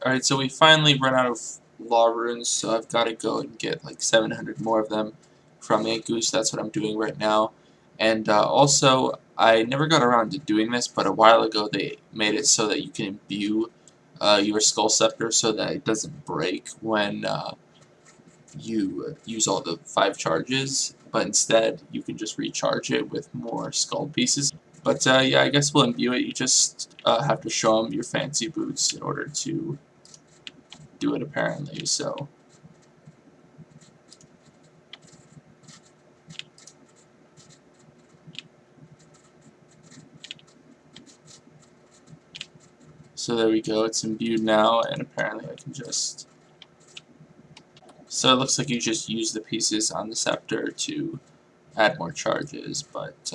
Alright, so we finally run out of law runes, so I've got to go and get like 700 more of them from a goose. That's what I'm doing right now. And also, I never got around to doing this, but a while ago they made it so that you can imbue your skull scepter so that it doesn't break when you use all the 5 charges, but instead you can just recharge it with more skull pieces. But yeah, I guess we'll imbue it. You just have to show them your fancy boots in order to do it, apparently. So there we go. It's imbued now, and apparently I can just. So it looks like you just use the pieces on the scepter to add more charges, but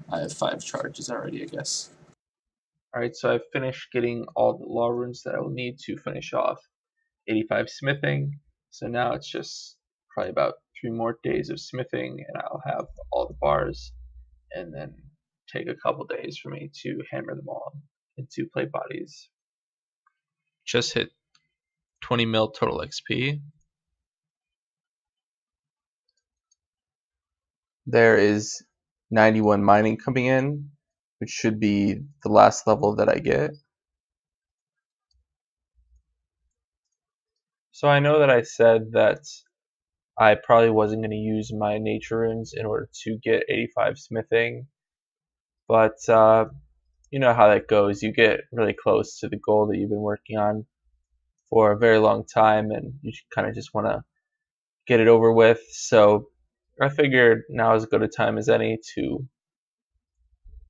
I have 5 charges already, I guess. Alright, so I've finished getting all the law runes that I will need to finish off 85 smithing. So now it's just probably about 3 more days of smithing, and I'll have all the bars, and then take a couple days for me to hammer them all into plate bodies. Just hit 20 mil total XP. There is 91 mining coming in, which should be the last level that I get. So I know that I said that I probably wasn't going to use my nature runes in order to get 85 smithing, but you know how that goes. You get really close to the goal that you've been working on for a very long time, and you kind of just want to get it over with. So I figured now is as good a time as any to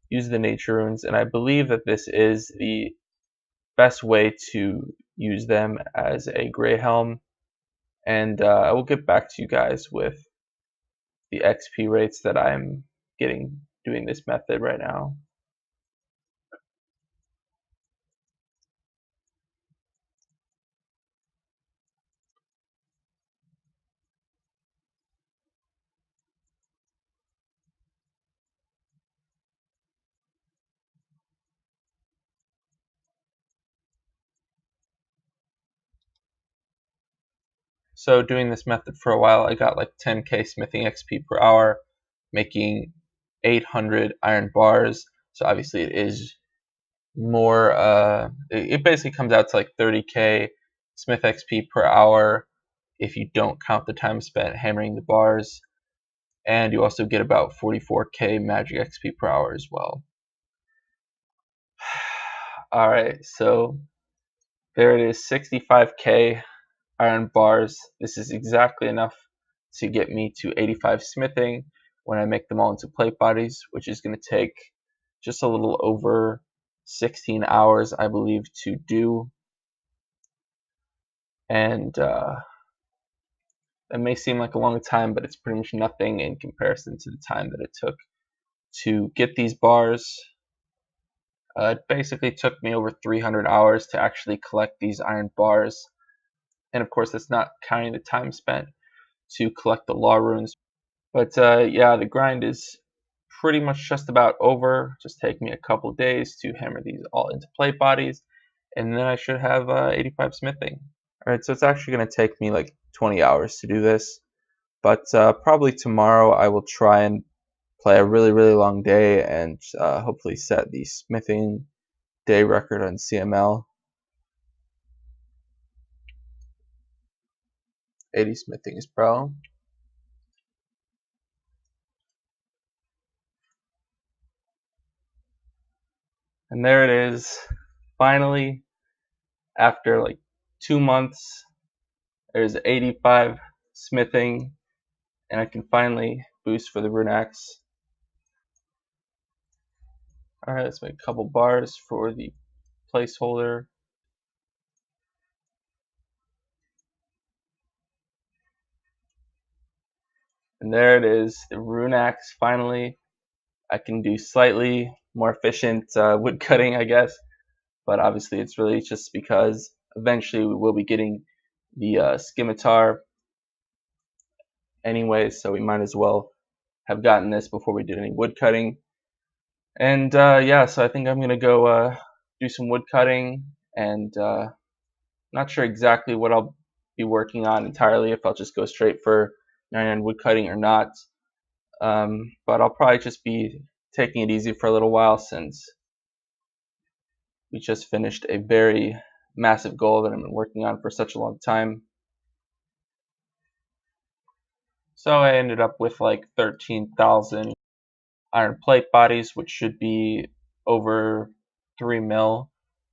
use the nature runes, and I believe that this is the best way to use them as a gray helm. And I will get back to you guys with the XP rates that I'm getting doing this method right now. So doing this method for a while, I got like 10k smithing XP per hour, making 800 iron bars. So obviously it is more, it basically comes out to like 30k smith XP per hour if you don't count the time spent hammering the bars. And you also get about 44k magic XP per hour as well. Alright, so there it is, 65k iron bars. This is exactly enough to get me to 85 smithing when I make them all into plate bodies, which is going to take just a little over 16 hours, I believe, to do. And it may seem like a long time, but it's pretty much nothing in comparison to the time that it took to get these bars. It basically took me over 300 hours to actually collect these iron bars. And of course, that's not counting the time spent to collect the law runes. But yeah, the grind is pretty much just about over. Just take me a couple days to hammer these all into plate bodies, and then I should have 85 smithing. Alright, so it's actually going to take me like 20 hours to do this, but probably tomorrow I will try and play a really long day and hopefully set the smithing day record on CML. 80 smithing is pro. And there it is, finally, after like 2 months, there's 85 smithing, and I can finally boost for the rune axe. Alright, let's make a couple bars for the placeholder. And there it is, the rune axe finally. I can do slightly more efficient wood cutting, I guess, but obviously it's really just because eventually we will be getting the scimitar anyway, so we might as well have gotten this before we did any wood cutting. And yeah, so I think I'm gonna go do some wood cutting, and not sure exactly what I'll be working on entirely, if I'll just go straight for 99 wood cutting or not. But I'll probably just be taking it easy for a little while, since we just finished a very massive goal that I've been working on for such a long time. So I ended up with like 13,000 iron plate bodies, which should be over 3 mil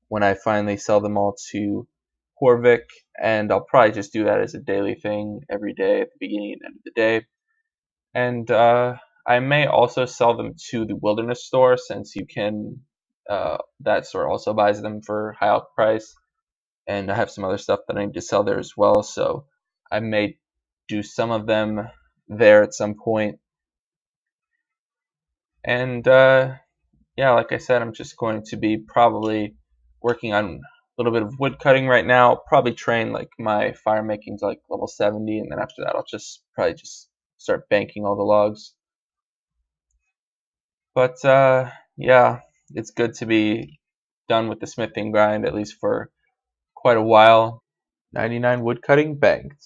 when I finally sell them all to Horvik, and I'll probably just do that as a daily thing every day at the beginning and end of the day. And I may also sell them to the Wilderness store, since you can, that store also buys them for high out price, and I have some other stuff that I need to sell there as well, so I may do some of them there at some point. And yeah, like I said, I'm just going to be probably working on a little bit of wood cutting right now. I'll probably train like my fire making to like level 70, and then after that I'll just probably just start banking all the logs. But yeah, it's good to be done with the smithing grind, at least for quite a while. 99 wood cutting banked.